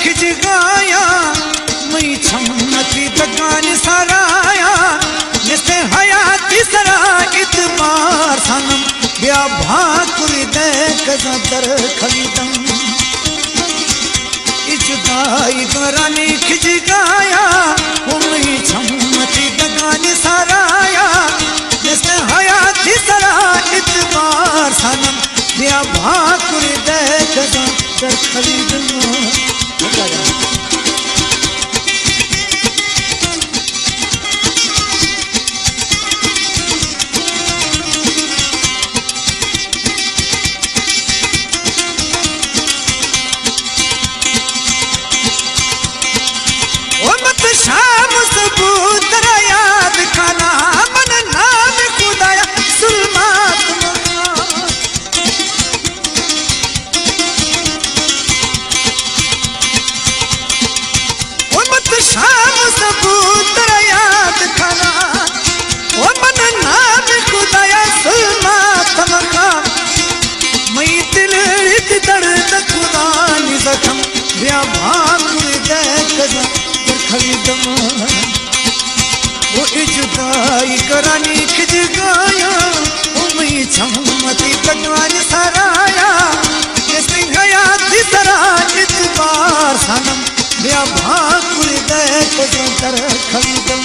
खिज गाया मई छमती दगान सराया जिसने हयाती सरा इतबार सनम ब्या भाकुर दे कजर खलीदम इजुदाई गरानी खिज गाया मई छमती दगान सराया जिसने हयाती सरा इतबार सनम ब्या भाकुर दे कजर खलीदम। शाम सबूत याद खाना मन नाम खुदाया सुलमात मत शाम सबूत याद खाना ओ मन नाम खुदाया सुलमात मका मई दिल दर्द खुदा नि जख्म ब्या भाकुर दे कजा खरीदम वो इजुदाई करानी खिज गाया उम्मी छमती तकवान सराया जैसे हयाती सरा इतबार सनम ब्या भाकुर दे कजर खरीदम।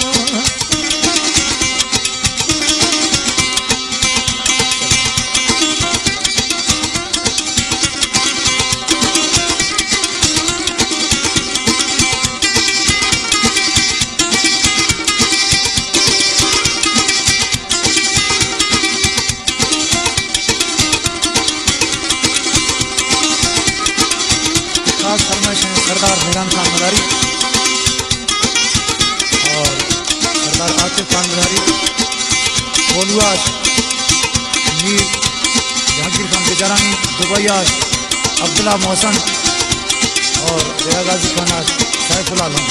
सरदार मेहरान खान मदारी और सरदार आतिफ खान मदारी, बोलुआज मीर जहांगीर खान बेजारानी, दुबैयाज अब्दुल्ला मोहसन और दया गाजी खान आज सैफुल आलम।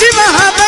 की महाबली